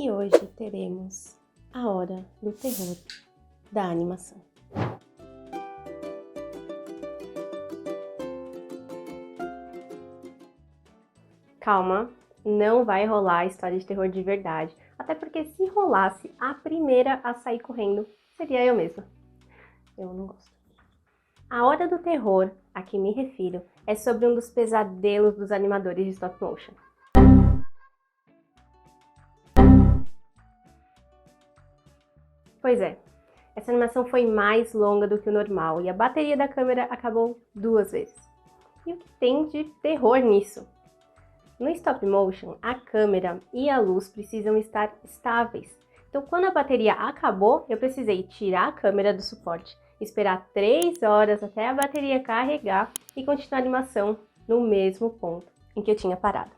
E hoje teremos a hora do terror da animação. Calma, não vai rolar a história de terror de verdade, até porque se rolasse, a primeira a sair correndo seria eu mesma. Eu não gosto. A hora do terror a que me refiro é sobre um dos pesadelos dos animadores de stop motion. Pois é, essa animação foi mais longa do que o normal e a bateria da câmera acabou 2 vezes. E o que tem de terror nisso? No stop motion, a câmera e a luz precisam estar estáveis. Então, quando a bateria acabou, eu precisei tirar a câmera do suporte, esperar 3 horas até a bateria carregar e continuar a animação no mesmo ponto em que eu tinha parado.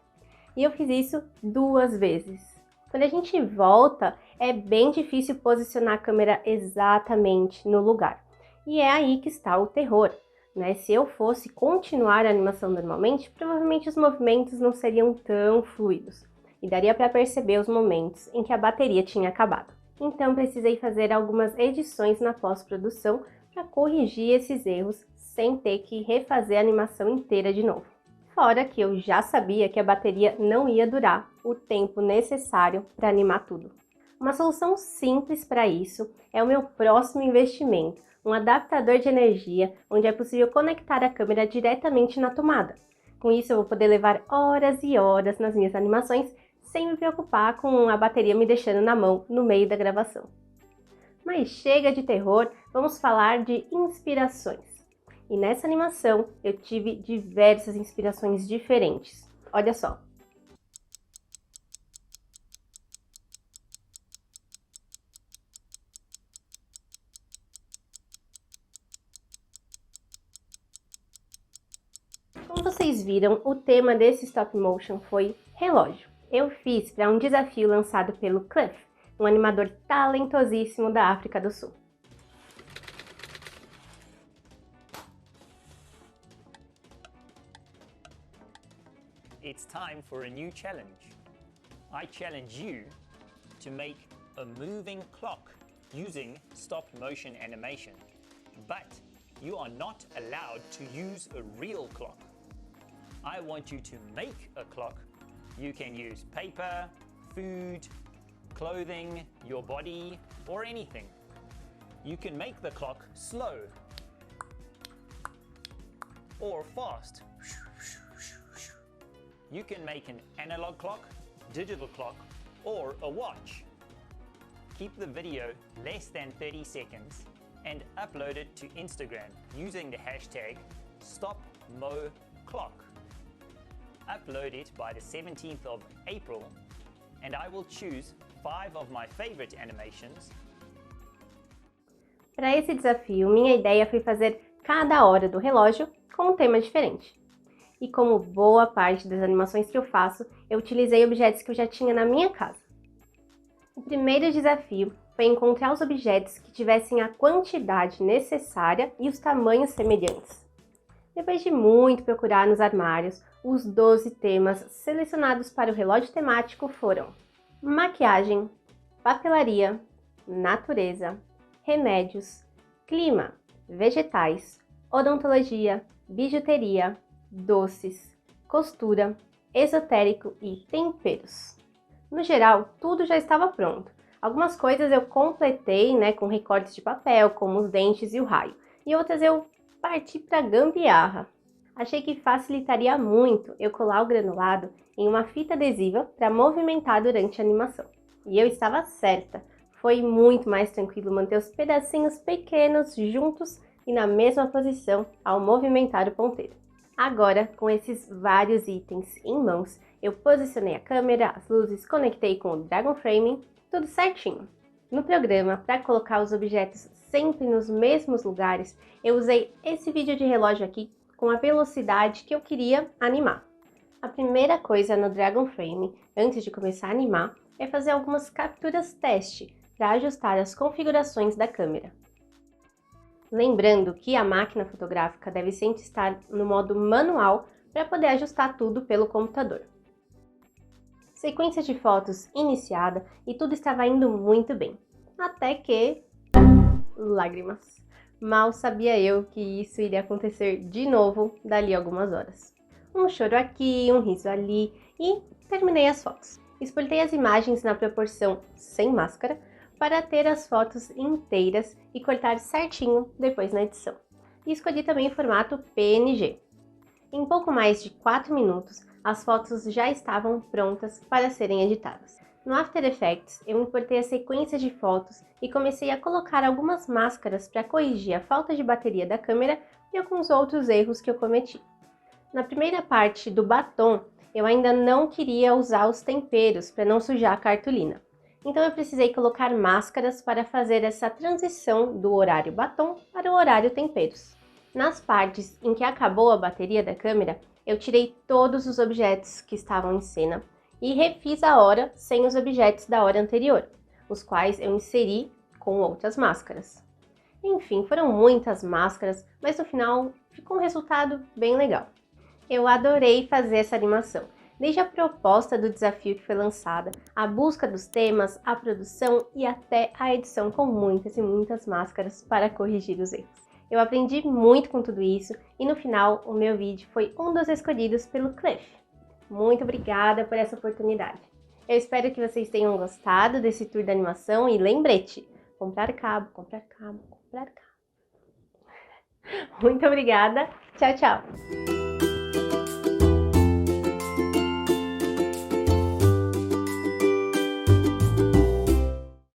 E eu fiz isso 2 vezes. Quando a gente volta, é bem difícil posicionar a câmera exatamente no lugar. E é aí que está o terror, né? Se eu fosse continuar a animação normalmente, provavelmente os movimentos não seriam tão fluidos. E daria para perceber os momentos em que a bateria tinha acabado. Então precisei fazer algumas edições na pós-produção para corrigir esses erros sem ter que refazer a animação inteira de novo. Fora que eu já sabia que a bateria não ia durar o tempo necessário para animar tudo. Uma solução simples para isso é o meu próximo investimento, um adaptador de energia onde é possível conectar a câmera diretamente na tomada. Com isso eu vou poder levar horas e horas nas minhas animações sem me preocupar com a bateria me deixando na mão no meio da gravação. Mas chega de terror, vamos falar de inspirações. E nessa animação eu tive diversas inspirações diferentes. Olha só. Como vocês viram, o tema desse stop motion foi relógio. Eu fiz para um desafio lançado pelo Cliff, um animador talentosíssimo da África do Sul. It's time for a new challenge. I challenge you to make a moving clock using stop motion animation. But you are not allowed to use a real clock. I want you to make a clock. You can use paper, food, clothing, your body, or anything. You can make the clock slow or fast. You can make an analog clock, digital clock, or a watch. Keep the video less than 30 seconds and upload it to Instagram using the hashtag StopMoClock. Upload it by the 17th of April and I will choose 5 of my favorite animations. Para esse desafio, minha ideia foi fazer cada hora do relógio com um tema diferente. E como boa parte das animações que eu faço, eu utilizei objetos que eu já tinha na minha casa. O primeiro desafio foi encontrar os objetos que tivessem a quantidade necessária e os tamanhos semelhantes. Depois de muito procurar nos armários, os 12 temas selecionados para o relógio temático foram maquiagem, papelaria, natureza, remédios, clima, vegetais, odontologia, bijuteria, doces, costura, esotérico e temperos. No geral, tudo já estava pronto. Algumas coisas eu completei, com recortes de papel, como os dentes e o raio, e outras eu parti para gambiarra. Achei que facilitaria muito eu colar o granulado em uma fita adesiva para movimentar durante a animação. E eu estava certa, foi muito mais tranquilo manter os pedacinhos pequenos juntos e na mesma posição ao movimentar o ponteiro. Agora, com esses vários itens em mãos, eu posicionei a câmera, as luzes, conectei com o Dragon Framing, tudo certinho. No programa, para colocar os objetos sempre nos mesmos lugares, eu usei esse vídeo de relógio aqui com a velocidade que eu queria animar. A primeira coisa no Dragon Frame, antes de começar a animar, é fazer algumas capturas teste para ajustar as configurações da câmera. Lembrando que a máquina fotográfica deve sempre estar no modo manual para poder ajustar tudo pelo computador. sequência de fotos iniciada e tudo estava indo muito bem. Até que... lágrimas. Mal sabia eu que isso iria acontecer de novo dali a algumas horas. Um choro aqui, um riso ali e terminei as fotos. Exportei as imagens na proporção sem máscara para ter as fotos inteiras e cortar certinho depois na edição. E escolhi também o formato PNG. Em pouco mais de 4 minutos, as fotos já estavam prontas para serem editadas. No After Effects, eu importei a sequência de fotos e comecei a colocar algumas máscaras para corrigir a falta de bateria da câmera e alguns outros erros que eu cometi. Na primeira parte do batom, eu ainda não queria usar os temperos para não sujar a cartolina. Então eu precisei colocar máscaras para fazer essa transição do horário batom para o horário temperos. Nas partes em que acabou a bateria da câmera, eu tirei todos os objetos que estavam em cena e refiz a hora sem os objetos da hora anterior, os quais eu inseri com outras máscaras. Enfim, foram muitas máscaras, mas no final ficou um resultado bem legal. Eu adorei fazer essa animação, desde a proposta do desafio que foi lançada, a busca dos temas, a produção e até a edição com muitas e muitas máscaras para corrigir os erros. Eu aprendi muito com tudo isso e no final o meu vídeo foi um dos escolhidos pelo Cliff. Muito obrigada por essa oportunidade. Eu espero que vocês tenham gostado desse tour da animação e lembrete, comprar cabo, comprar cabo, comprar cabo. Muito obrigada, tchau, tchau!